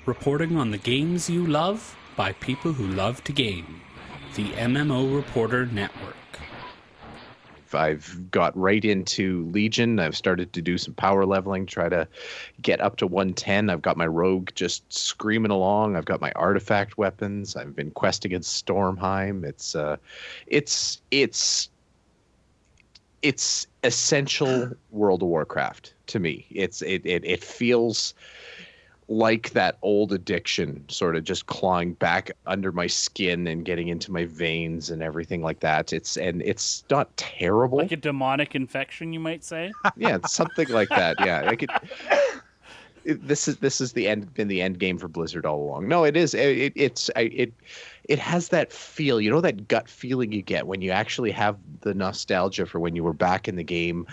Reporting on the games you love by people who love to game. The MMO Reporter Network. I've got right into Legion. I've started to do some power leveling, try to get up to 110. I've got my rogue just screaming along. I've got my artifact weapons. I've been questing against Stormheim. It's essential World of Warcraft to me. It feels like that old addiction sort of just clawing back under my skin and getting into my veins and everything like that. It's not terrible. Like a demonic infection, you might say. Yeah, something like that. Yeah, this is been the end game for Blizzard all along. No, it is. It has that feel, that gut feeling you get when you actually have the nostalgia for when you were back in the game,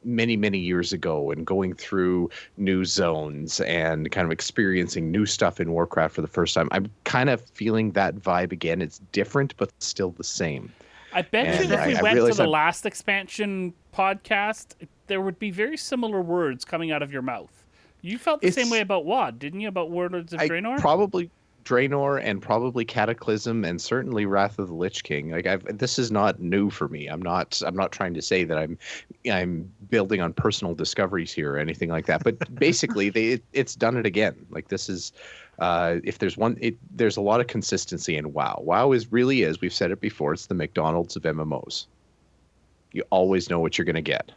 many, many years ago, and going through new zones and kind of experiencing new stuff in Warcraft for the first time. I'm kind of feeling that vibe again. It's different, but still the same. I bet you if we went to the last expansion podcast, there would be very similar words coming out of your mouth. You felt the same way about WoD, didn't you? About Warlords of Draenor? Probably Draenor and probably Cataclysm and certainly Wrath of the Lich King. This is not new for me. I'm not trying to say that I'm building on personal discoveries here or anything like that. But basically, it's done it again. Like, this is if there's there's a lot of consistency in WoW. WoW really is. We've said it before. It's the McDonald's of MMOs. You always know what you're going to get.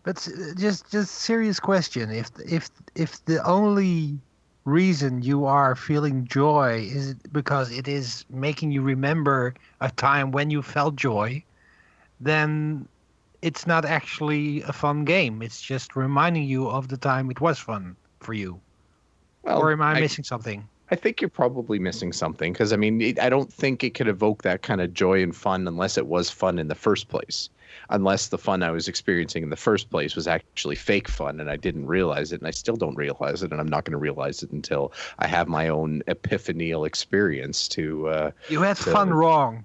But just serious question. If the only reason you are feeling joy is because it is making you remember a time when you felt joy, then it's not actually a fun game. It's just reminding you of the time it was fun for you. Well, or am I missing something? I think you're probably missing something because, I don't think it could evoke that kind of joy and fun unless it was fun in the first place. Unless the fun I was experiencing in the first place was actually fake fun and I didn't realize it, and I still don't realize it, and I'm not going to realize it until I have my own epiphanial experience to... you had fun wrong.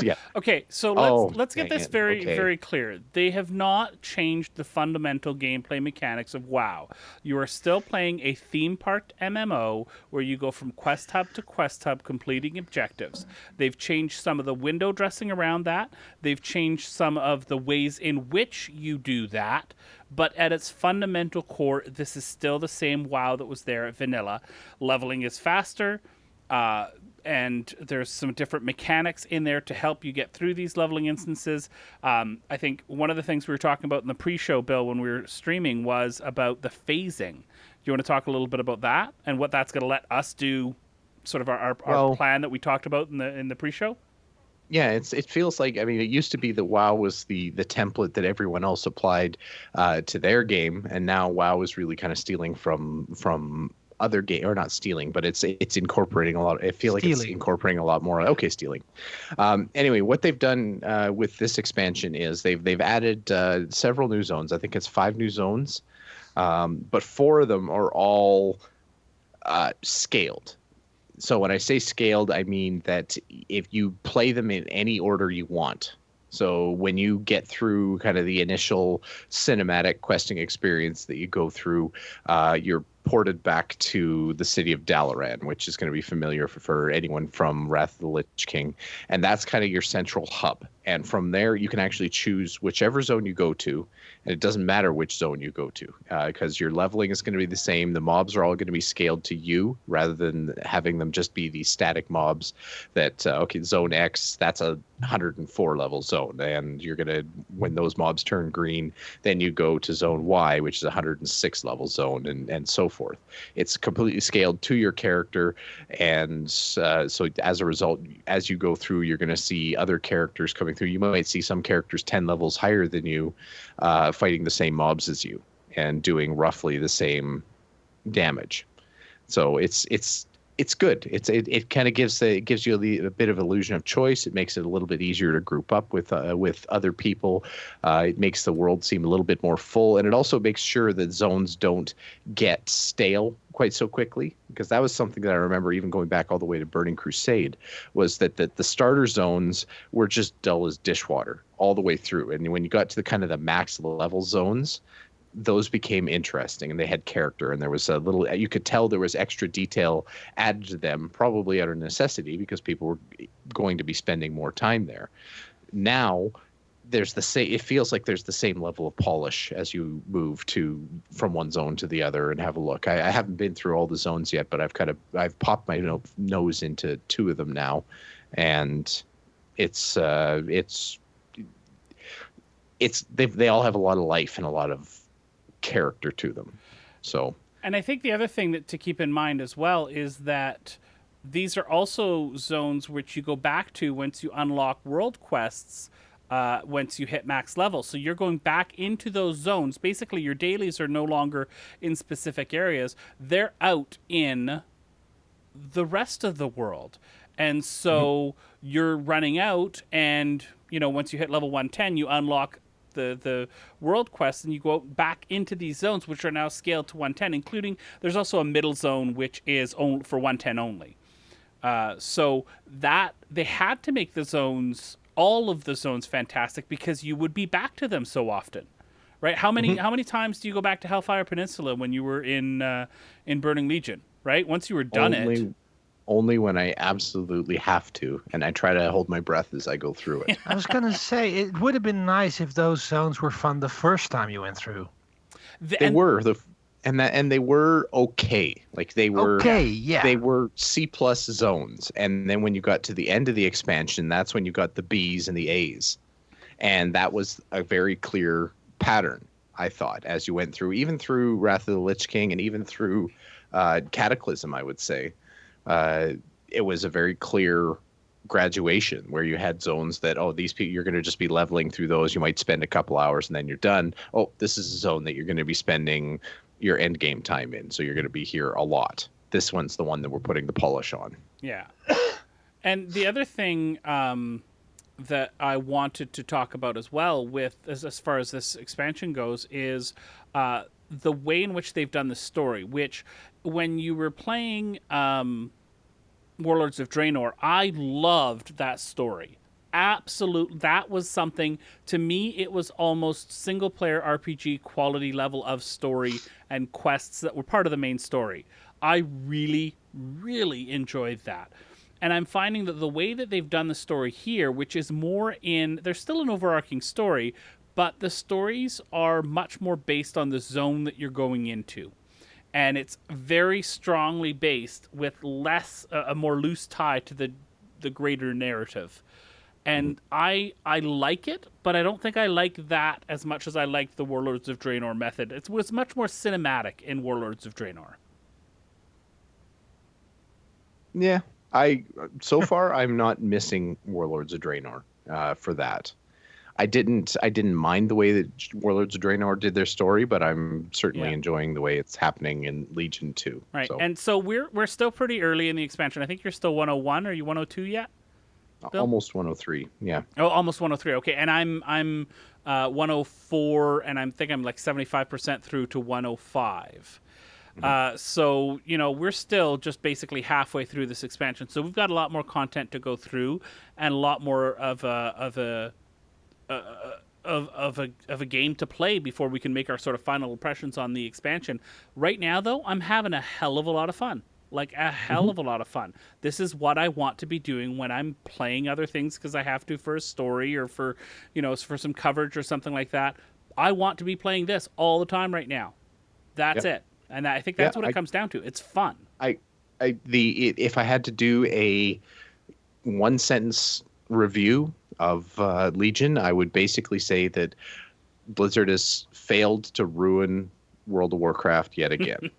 Yeah. Okay, so let's get this very clear. They have not changed the fundamental gameplay mechanics of WoW. You are still playing a theme-parked MMO where you go from quest hub to quest hub completing objectives. They've changed some of the window dressing around that. They've changed some of the ways in which you do that, but at its fundamental core, this is still the same WoW that was there at vanilla. Leveling is faster, and there's some different mechanics in there to help you get through these leveling instances. I think one of the things we were talking about in the pre-show, Bill, when we were streaming, was about the phasing. Do you want to talk a little bit about that and what that's going to let us do, sort of our plan that we talked about in the pre-show? Yeah, it feels like, it used to be that WoW was the template that everyone else applied to their game, and now WoW is really kind of stealing from other game, or not stealing, but it's incorporating a lot. I feel like it's incorporating a lot more. Okay, stealing. Anyway, what they've done with this expansion is they've added several new zones. I think it's 5 new zones, but 4 of them are all scaled. So when I say scaled, I mean that if you play them in any order you want. So when you get through kind of the initial cinematic questing experience that you go through, you're ported back to the city of Dalaran, which is going to be familiar for anyone from Wrath of the Lich King. And that's kind of your central hub. And from there, you can actually choose whichever zone you go to. And it doesn't matter which zone you go to, because your leveling is going to be the same. The mobs are all going to be scaled to you rather than having them just be these static mobs that, zone X, that's a 104 level zone. And you're going to, when those mobs turn green, then you go to zone Y, which is a 106 level zone, and so forth. It's completely scaled to your character. And so as a result, as you go through, you're going to see other characters coming through. You might see some characters 10 levels higher than you, fighting the same mobs as you and doing roughly the same damage. So it's good. It kind of gives you a bit of illusion of choice. It makes it a little bit easier to group up with other people. It makes the world seem a little bit more full, and it also makes sure that zones don't get stale quite so quickly, because that was something that I remember even going back all the way to Burning Crusade, was that the starter zones were just dull as dishwater all the way through. And when you got to the kind of the max level zones, those became interesting, and they had character, and there was a little, you could tell there was extra detail added to them, probably out of necessity because people were going to be spending more time there. Now there's the same, it feels like there's the same level of polish as you move from one zone to the other and have a look. I haven't been through all the zones yet, but I've popped my nose into 2 of them now, and they all have a lot of life and a lot of character to them. So, and I think the other thing that to keep in mind as well is that these are also zones which you go back to once you unlock world quests, once you hit max level. So you're going back into those zones. Basically, your dailies are no longer in specific areas. They're out in the rest of the world. And so you're running out, and, once you hit level 110, you unlock the world quests, and you go back into these zones, which are now scaled to 110, including there's also a middle zone, which is only for 110 only. So that they had to make all of the zones fantastic, because you would be back to them so often, right? How many times do you go back to Hellfire Peninsula when you were in Burning Legion, right? Once you were done only when I absolutely have to, and I try to hold my breath as I go through it. I was gonna say, it would have been nice if those zones were fun the first time you went through. They were okay. Like they were okay, yeah. They were C+ zones, and then when you got to the end of the expansion, that's when you got the Bs and the As, and that was a very clear pattern, I thought, as you went through, even through Wrath of the Lich King, and even through Cataclysm, I would say. It was a very clear graduation where you had zones that, these people, you're going to just be leveling through those. You might spend a couple hours and then you're done. This is a zone that you're going to be spending your end game time in. So you're going to be here a lot. This one's the one that we're putting the polish on. Yeah. And the other thing that I wanted to talk about as well with as far as this expansion goes is the way in which they've done the story, which when you were playing Warlords of Draenor, I loved that story. Absolutely. That was something, to me, it was almost single-player RPG quality level of story and quests that were part of the main story. I really, really enjoyed that. And I'm finding that the way that they've done the story here, which is more there's still an overarching story, but the stories are much more based on the zone that you're going into. And it's very strongly based with a more loose tie to the greater narrative. And I like it, but I don't think I like that as much as I like the Warlords of Draenor method. It was much more cinematic in Warlords of Draenor. Yeah, so far I'm not missing Warlords of Draenor for that. I didn't mind the way that Warlords of Draenor did their story, but I'm certainly enjoying the way it's happening in Legion 2. Right, so. And so we're still pretty early in the expansion. I think you're still 101. Are you 102 yet, Bill? Almost 103, yeah. Oh, almost 103. Okay, and I'm 104, and I think I'm like 75% through to 105. So, we're still just basically halfway through this expansion. So we've got a lot more content to go through, and a lot more of a game to play before we can make our sort of final impressions on the expansion. Right now, though, I'm having a hell of a lot of fun. Like a hell of a lot of fun. This is what I want to be doing when I'm playing other things because I have to for a story or for, for some coverage or something like that. I want to be playing this all the time right now. That's it. And I think that's what it comes down to. It's fun. If I had to do a one sentence review of Legion, I would basically say that Blizzard has failed to ruin World of Warcraft yet again.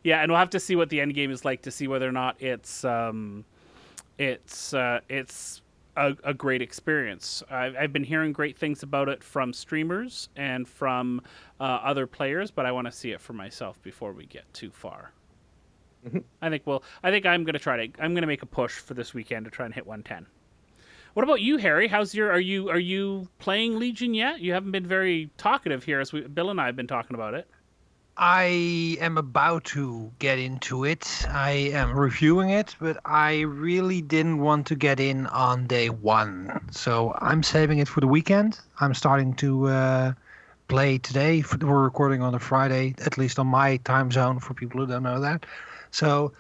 Yeah, and we'll have to see what the end game is like to see whether or not it's a great experience. I've been hearing great things about it from streamers and from other players, but I want to see it for myself before we get too far. I think I'm going to make a push for this weekend to try and hit 110. What about you, Harry? Are you playing Legion yet? You haven't been very talkative here as Bill and I have been talking about it. I am about to get into it. I am reviewing it, but I really didn't want to get in on day one. So I'm saving it for the weekend. I'm starting to play today. We're recording on a Friday, at least on my time zone, for people who don't know that. So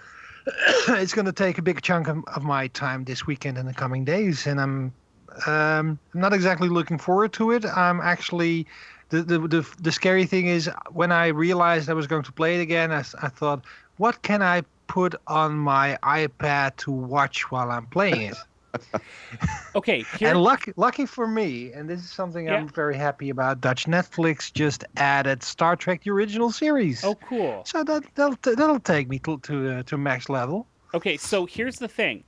it's going to take a big chunk of my time this weekend and the coming days, and I'm not exactly looking forward to it. I'm actually the scary thing is when I realized I was going to play it again, I thought, what can I put on my iPad to watch while I'm playing it? Okay, and lucky for me, and this is something I'm very happy about. Dutch Netflix just added Star Trek: The Original Series. Oh, cool! So that'll take me to max level. Okay, so here's the thing.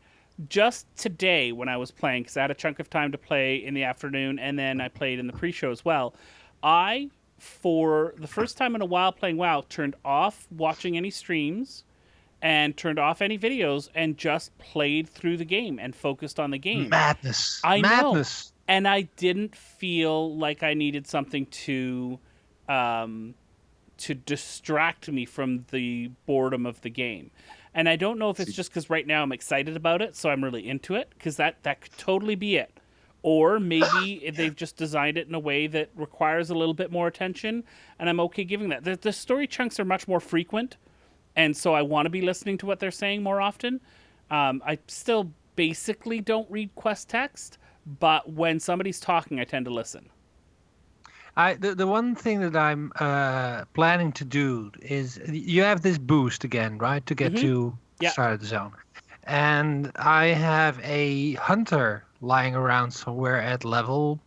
Just today, when I was playing, because I had a chunk of time to play in the afternoon, and then I played in the pre-show as well, I, for the first time in a while playing WoW, turned off watching any streams and turned off any videos and just played through the game and focused on the game. Madness. Madness. Know. And I didn't feel like I needed something to distract me from the boredom of the game. And I don't know if it's just because right now I'm excited about it, so I'm really into it, because that could totally be it. Or maybe they've just designed it in a way that requires a little bit more attention, and I'm okay giving that. The story chunks are much more frequent, and so I want to be listening to what they're saying more often. I still basically don't read quest text, but when somebody's talking, I tend to listen. The one thing that I'm planning to do is you have this boost again, right, to get to start of the zone. And I have a hunter lying around somewhere at level,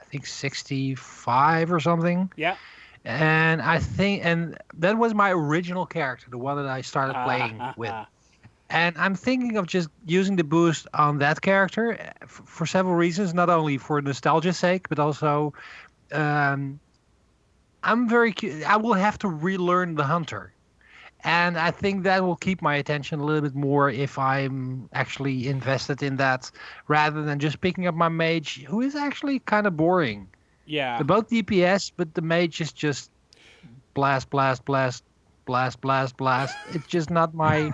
I think 65 or something. Yeah. And and that was my original character, the one that I started playing with. And I'm thinking of just using the boost on that character for several reasons, not only for nostalgia's sake, but also I will have to relearn the hunter. And I think that will keep my attention a little bit more if I'm actually invested in that, rather than just picking up my mage, who is actually kind of boring. Yeah. They're both DPS, but the mage is just blast, blast, blast, blast, blast, blast. It's just not my...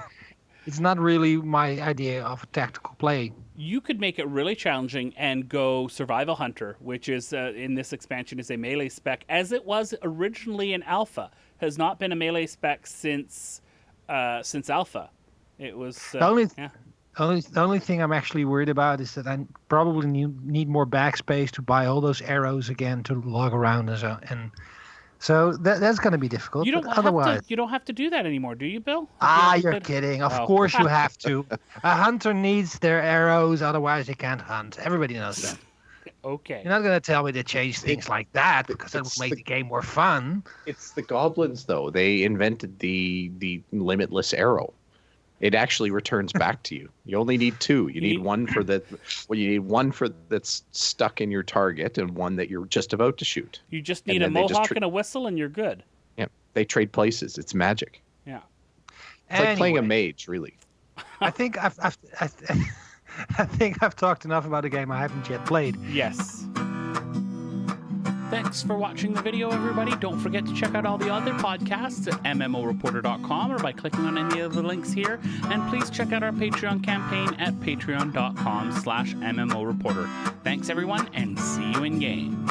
It's not really my idea of a tactical play. You could make it really challenging and go Survival Hunter, which is, in this expansion, is a melee spec, as it was originally in Alpha. Has not been a melee spec since Alpha. It was... The only thing I'm actually worried about is that I probably need more backspace to buy all those arrows again to log around and so that's going to be difficult. You don't have to do that anymore, do you, Bill? You're kidding. Of course you have to. A hunter needs their arrows, otherwise they can't hunt. Everybody knows that. Okay. You're not going to tell me to change things like that, because that will make the game more fun. It's the goblins, though. They invented the limitless arrow. It actually returns back to you. You only need two. You need one for that. Well, you need one for that's stuck in your target, and one that you're just about to shoot. You just need a mohawk and a whistle, and you're good. Yeah, they trade places. It's magic. Yeah, it's like playing a mage, really. I think I've talked enough about a game I haven't yet played. Yes. Thanks for watching the video, everybody. Don't forget to check out all the other podcasts at MMOReporter.com or by clicking on any of the links here. And please check out our Patreon campaign at patreon.com/MMOReporter. Thanks, everyone, and see you in game.